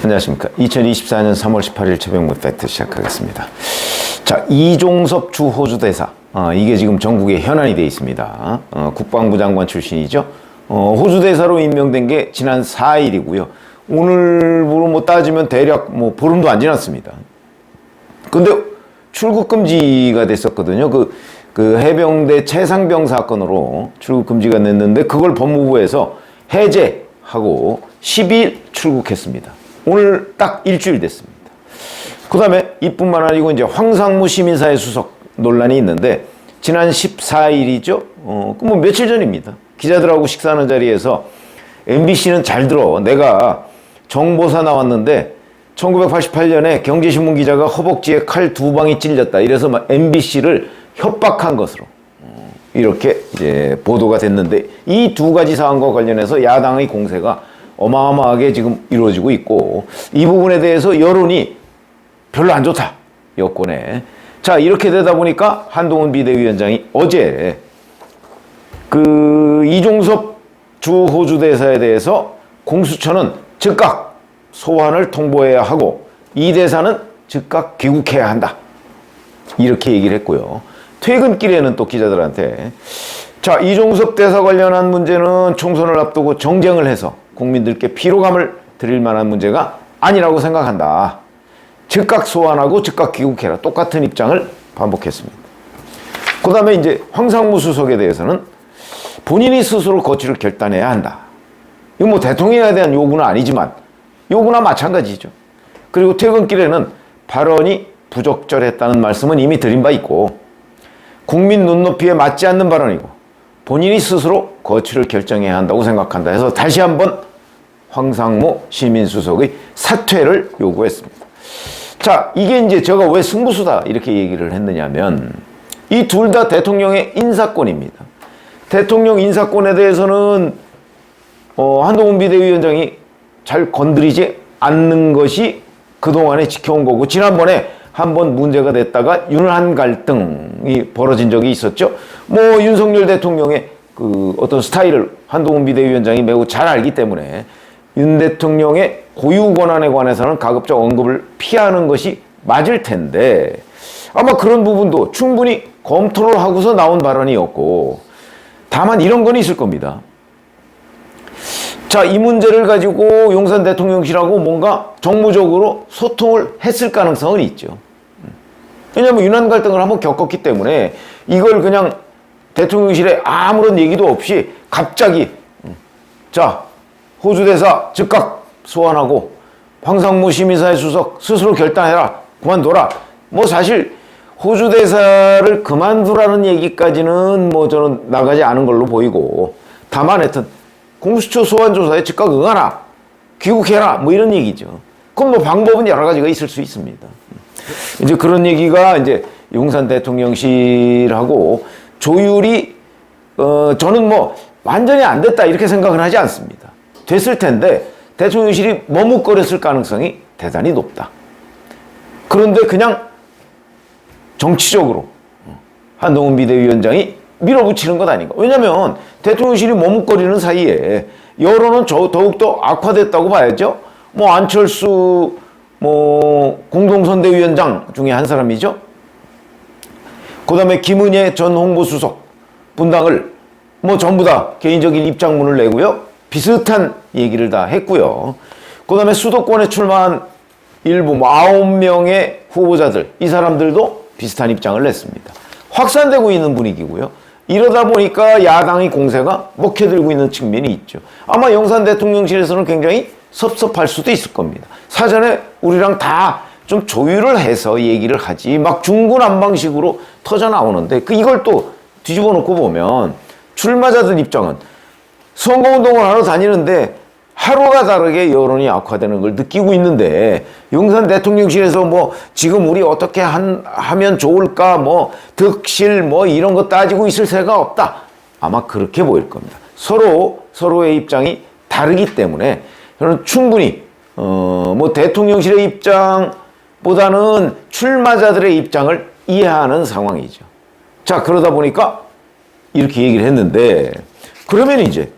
안녕하십니까. 2024년 3월 18일 최병무 팩트 시작하겠습니다. 자, 이종섭 주 호주 대사. 이게 지금 전국에 현안이 되어 있습니다. 국방부 장관 출신이죠. 호주 대사로 임명된 게 지난 4일이고요. 오늘부로 뭐 따지면 대략 뭐 보름도 안 지났습니다. 근데 출국 금지가 됐었거든요. 그 해병대 최상병 사건으로 출국 금지가 됐는데 그걸 법무부에서 해제하고 10일 출국했습니다. 오늘 딱 일주일 됐습니다. 그 다음에 이뿐만 아니고 이제 황상무 시민사회 수석 논란이 있는데 지난 14일이죠. 그 뭐 며칠 전입니다. 기자들하고 식사하는 자리에서 MBC는 잘 들어. 내가 정보사 나왔는데 1988년에 경제신문 기자가 허벅지에 칼 2방이 찔렸다. 이래서 막 MBC를 협박한 것으로 이렇게 이제 보도가 됐는데 이 두 가지 사안과 관련해서 야당의 공세가 어마어마하게 지금 이루어지고 있고 이 부분에 대해서 여론이 별로 안 좋다. 여권에. 자, 이렇게 되다 보니까 한동훈 비대위원장이 어제 그 이종섭 주 호주 대사에 대해서 공수처는 즉각 소환을 통보해야 하고 이 대사는 즉각 귀국해야 한다. 이렇게 얘기를 했고요. 퇴근길에는 또 기자들한테 자, 이종섭 대사 관련한 문제는 총선을 앞두고 정쟁을 해서 국민들께 피로감을 드릴 만한 문제가 아니라고 생각한다. 즉각 소환하고 즉각 귀국해라. 똑같은 입장을 반복했습니다. 그 다음에 이제 황상무 수석에 대해서는 본인이 스스로 거취를 결단해야 한다. 이거 뭐 대통령에 대한 요구는 아니지만 요구나 마찬가지죠. 그리고 퇴근길에는 발언이 부적절했다는 말씀은 이미 드린 바 있고 국민 눈높이에 맞지 않는 발언이고 본인이 스스로 거취를 결정해야 한다고 생각한다 해서 다시 한번 황상무 시민수석의 사퇴를 요구했습니다. 자, 이게 이제 제가 왜 승부수다 이렇게 얘기를 했느냐면 이 둘 다 대통령의 인사권입니다. 대통령 인사권에 대해서는 한동훈 비대위원장이 잘 건드리지 않는 것이 그동안에 지켜온 거고 지난번에 한번 문제가 됐다가 윤한 갈등이 벌어진 적이 있었죠. 뭐 윤석열 대통령의 그 어떤 스타일을 한동훈 비대위원장이 매우 잘 알기 때문에 윤 대통령의 고유 권한에 관해서는 가급적 언급을 피하는 것이 맞을 텐데 아마 그런 부분도 충분히 검토를 하고서 나온 발언이었고 다만 이런 건 있을 겁니다. 자, 이 문제를 가지고 용산 대통령실하고 뭔가 정무적으로 소통을 했을 가능성은 있죠. 왜냐하면 윤한 갈등을 한번 겪었기 때문에 이걸 그냥 대통령실에 아무런 얘기도 없이 갑자기 자, 호주 대사 즉각 소환하고 황상무 시민사회 수석 스스로 결단해라. 그만둬라. 뭐 사실 호주 대사를 그만두라는 얘기까지는 뭐 저는 나가지 않은 걸로 보이고 다만 하여튼 공수처 소환 조사에 즉각 응하라. 귀국해라. 뭐 이런 얘기죠. 그럼 뭐 방법은 여러 가지가 있을 수 있습니다. 이제 그런 얘기가 이제 용산 대통령실하고 조율이 저는 뭐 완전히 안 됐다 이렇게 생각은 하지 않습니다. 됐을 텐데 대통령실이 머뭇거렸을 가능성이 대단히 높다. 그런데 그냥 정치적으로 한동훈 비대위원장이 밀어붙이는 것 아닌가. 왜냐하면 대통령실이 머뭇거리는 사이에 여론은 더욱더 악화됐다고 봐야죠. 뭐 안철수 뭐 공동선대위원장 중에 한 사람이죠. 그 다음에 김은혜 전 홍보수석 분당을 뭐 전부 다 개인적인 입장문을 내고요. 비슷한 얘기를 다 했고요. 그 다음에 수도권에 출마한 일부 뭐 9명의 후보자들 이 사람들도 비슷한 입장을 냈습니다. 확산되고 있는 분위기고요. 이러다 보니까 야당의 공세가 먹혀들고 있는 측면이 있죠. 아마 용산 대통령실에서는 굉장히 섭섭할 수도 있을 겁니다. 사전에 우리랑 다 좀 조율을 해서 얘기를 하지 막 중구난방식으로 터져 나오는데 이걸 또 뒤집어 놓고 보면 출마자들 입장은 선거운동을 하러 다니는데 하루가 다르게 여론이 악화되는 걸 느끼고 있는데 용산 대통령실에서 뭐 지금 우리 어떻게 하면 좋을까 뭐 득실 뭐 이런 거 따지고 있을 새가 없다. 아마 그렇게 보일 겁니다. 서로의 입장이 다르기 때문에 저는 충분히 뭐 대통령실의 입장보다는 출마자들의 입장을 이해하는 상황이죠. 자, 그러다 보니까 이렇게 얘기를 했는데 그러면 이제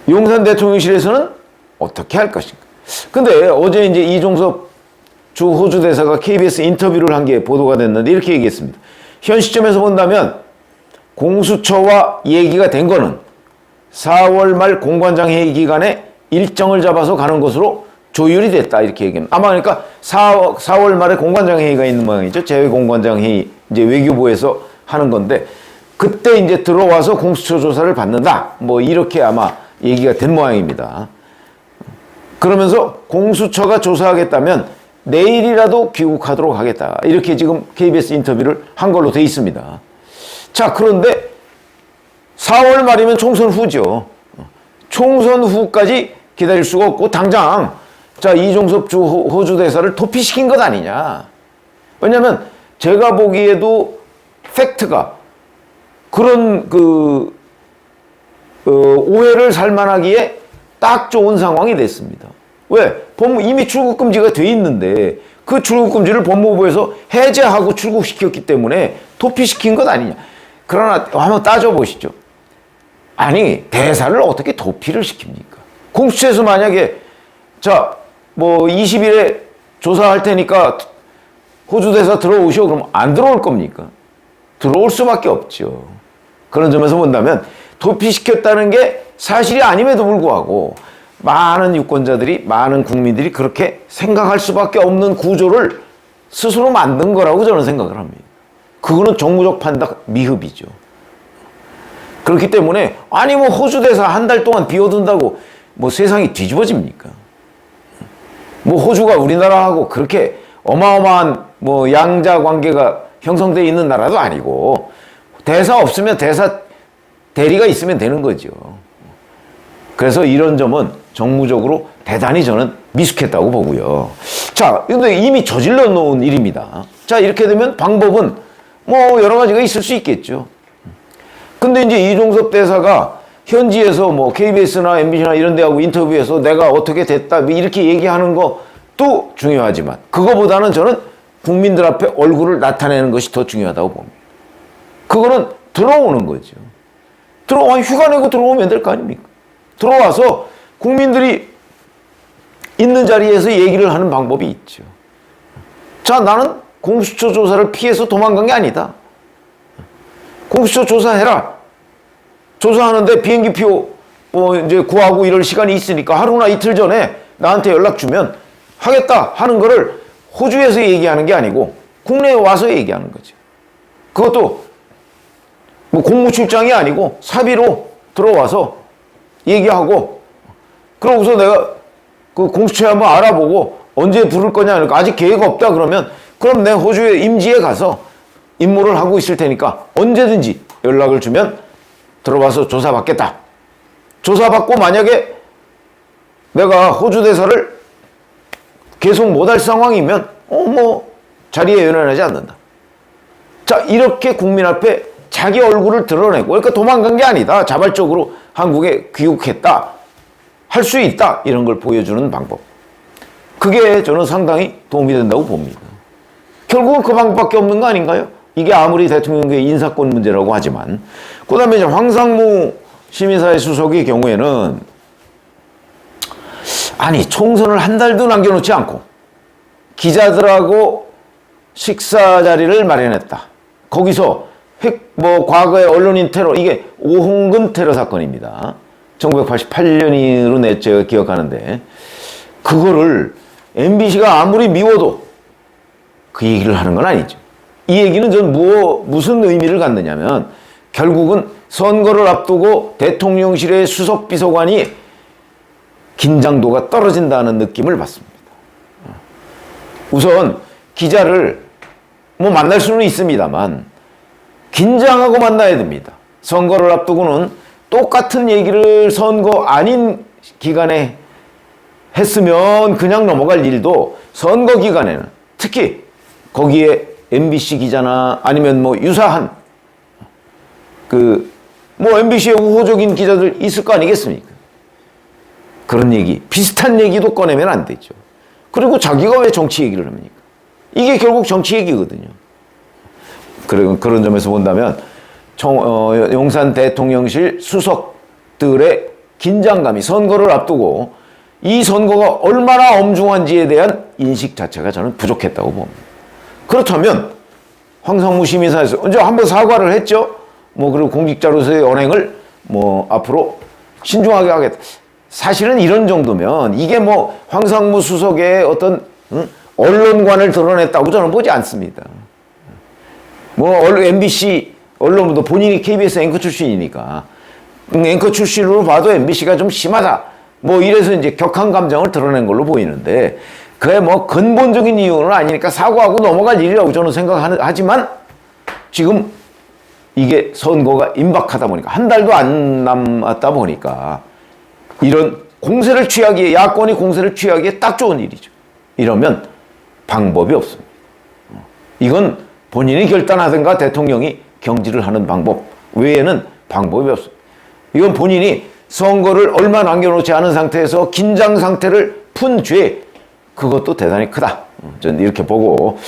용산 대통령실에서는 어떻게 할 것인가? 근데 어제 이제 이종섭 주 호주 대사가 KBS 인터뷰를 한 게 보도가 됐는데 이렇게 얘기했습니다. 현 시점에서 본다면 공수처와 얘기가 된 거는 4월 말 공관장 회의 기간에 일정을 잡아서 가는 것으로 조율이 됐다 이렇게 얘기합니다. 아마 그러니까 4월 말에 공관장 회의가 있는 모양이죠. 재외 공관장 회의 이제 외교부에서 하는 건데 그때 이제 들어와서 공수처 조사를 받는다. 뭐 이렇게 아마 얘기가 된 모양입니다. 그러면서 공수처가 조사하겠다면 내일이라도 귀국하도록 하겠다. 이렇게 지금 KBS 인터뷰를 한 걸로 돼 있습니다. 자, 그런데 4월 말이면 총선 후죠. 총선 후까지 기다릴 수가 없고 당장 자, 이종섭 주 호주 대사를 도피시킨 것 아니냐. 왜냐하면 제가 보기에도 팩트가 그런 오해를 살만하기에 딱 좋은 상황이 됐습니다. 왜? 이미 출국 금지가 돼 있는데 그 출국 금지를 법무부에서 해제하고 출국시켰기 때문에 도피시킨 것 아니냐. 그러나 한번 따져보시죠. 아니, 대사를 어떻게 도피를 시킵니까? 공수처에서 만약에 자, 뭐 20일에 조사할 테니까 호주 대사 들어오시오. 그럼 안 들어올 겁니까? 들어올 수밖에 없죠. 그런 점에서 본다면 도피시켰다는 게 사실이 아님에도 불구하고 많은 유권자들이, 많은 국민들이 그렇게 생각할 수밖에 없는 구조를 스스로 만든 거라고 저는 생각을 합니다. 그거는 정무적 판단 미흡이죠. 그렇기 때문에 아니 뭐 호주 대사 한 달 동안 비워둔다고 뭐 세상이 뒤집어집니까? 뭐 호주가 우리나라하고 그렇게 어마어마한 뭐 양자 관계가 형성되어 있는 나라도 아니고 대사 없으면 대사 대리가 있으면 되는 거죠. 그래서 이런 점은 정무적으로 대단히 저는 미숙했다고 보고요. 자, 근데 이미 저질러 놓은 일입니다. 자, 이렇게 되면 방법은 뭐 여러 가지가 있을 수 있겠죠. 근데 이제 이종섭 대사가 현지에서 뭐 KBS나 MBC나 이런 데하고 인터뷰에서 내가 어떻게 됐다 이렇게 얘기하는 것도 중요하지만 그거보다는 저는 국민들 앞에 얼굴을 나타내는 것이 더 중요하다고 봅니다. 그거는 들어오는 거죠. 휴가 내고 들어오면 될 거 아닙니까? 들어와서 국민들이 있는 자리에서 얘기를 하는 방법이 있죠. 자, 나는 공수처 조사를 피해서 도망간 게 아니다. 공수처 조사해라. 조사하는데 비행기표 뭐 이제 구하고 이럴 시간이 있으니까 하루나 이틀 전에 나한테 연락 주면 하겠다 하는 거를 호주에서 얘기하는 게 아니고 국내에 와서 얘기하는 거죠. 그것도 뭐 공무 출장이 아니고 사비로 들어와서 얘기하고 그러고서 내가 그 공수처에 한번 알아보고 언제 부를 거냐 그러니까 아직 계획 없다 그러면 그럼 내 호주에 임지에 가서 임무를 하고 있을 테니까 언제든지 연락을 주면 들어와서 조사받겠다. 조사받고 만약에 내가 호주 대사를 계속 못할 상황이면 뭐 자리에 연연하지 않는다. 자, 이렇게 국민 앞에 자기 얼굴을 드러내고 그러니까 도망간 게 아니다. 자발적으로 한국에 귀국했다. 할 수 있다. 이런 걸 보여주는 방법. 그게 저는 상당히 도움이 된다고 봅니다. 결국은 그 방법밖에 없는 거 아닌가요? 이게 아무리 대통령의 인사권 문제라고 하지만 그 다음에 이제 황상무 시민사회 수석의 경우에는 아니 총선을 한 달도 남겨놓지 않고 기자들하고 식사 자리를 마련했다. 거기서 과거의 언론인 테러 이게 오홍근 테러 사건입니다. 1988년으로 제가 기억하는데 그거를 MBC가 아무리 미워도 그 얘기를 하는 건 아니죠. 이 얘기는 전 무슨 의미를 갖느냐면 결국은 선거를 앞두고 대통령실의 수석 비서관이 긴장도가 떨어진다는 느낌을 받습니다. 우선 기자를 뭐 만날 수는 있습니다만 긴장하고 만나야 됩니다. 선거를 앞두고는 똑같은 얘기를 선거 아닌 기간에 했으면 그냥 넘어갈 일도 선거 기간에는 특히 거기에 MBC 기자나 아니면 뭐 유사한 MBC의 우호적인 기자들 있을 거 아니겠습니까? 그런 얘기, 비슷한 얘기도 꺼내면 안 되죠. 그리고 자기가 왜 정치 얘기를 합니까? 이게 결국 정치 얘기거든요. 그런 점에서 본다면 용산 대통령실 수석들의 긴장감이 선거를 앞두고 이 선거가 얼마나 엄중한지에 대한 인식 자체가 저는 부족했다고 봅니다. 그렇다면 황상무 시민사에서 이제 한번 사과를 했죠. 뭐 그리고 공직자로서의 언행을 뭐 앞으로 신중하게 하겠다. 사실은 이런 정도면 이게 뭐 황상무 수석의 어떤 언론관을 드러냈다고 저는 보지 않습니다. 뭐 MBC 언론도 본인이 KBS 앵커 출신이니까 앵커 출신으로 봐도 MBC가 좀 심하다. 뭐 이래서 이제 격한 감정을 드러낸 걸로 보이는데 그게 뭐 근본적인 이유는 아니니까 사과하고 넘어갈 일이라고 저는 생각하지만 지금 이게 선거가 임박하다 보니까 한 달도 안 남았다 보니까 이런 공세를 취하기에 야권이 공세를 취하기에 딱 좋은 일이죠. 이러면 방법이 없습니다. 이건 본인이 결단하든가 대통령이 경질을 하는 방법 외에는 방법이 없습니다. 이건 본인이 선거를 얼마 남겨놓지 않은 상태에서 긴장 상태를 푼 죄, 그것도 대단히 크다. 저는 이렇게 보고,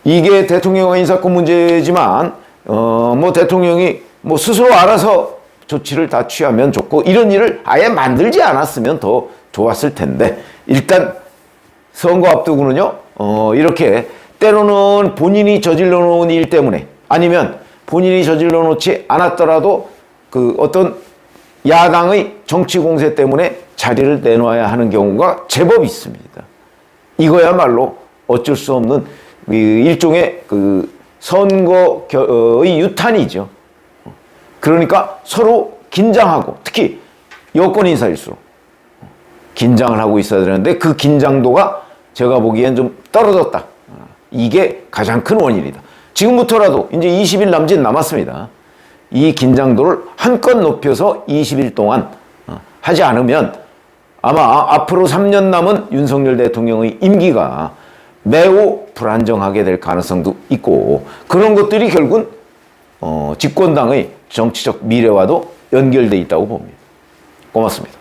이게 대통령의 인사권 문제지만 뭐 대통령이 뭐 스스로 알아서 조치를 다 취하면 좋고 이런 일을 아예 만들지 않았으면 더 좋았을 텐데, 일단 선거 앞두고는요 이렇게 때로는 본인이 저질러 놓은 일 때문에 아니면 본인이 저질러 놓지 않았더라도 그 어떤 야당의 정치 공세 때문에 자리를 내놔야 하는 경우가 제법 있습니다. 이거야말로 어쩔 수 없는 일종의 그 선거의 유탄이죠. 그러니까 서로 긴장하고, 특히 여권 인사일수록 긴장을 하고 있어야 되는데 그 긴장도가 제가 보기엔 좀 떨어졌다. 이게 가장 큰 원인이다. 지금부터라도 이제 20일 남짓 남았습니다. 이 긴장도를 한껏 높여서 20일 동안 하지 않으면 아마 앞으로 3년 남은 윤석열 대통령의 임기가 매우 불안정하게 될 가능성도 있고, 그런 것들이 결국은 집권당의 정치적 미래와도 연결돼 있다고 봅니다. 고맙습니다.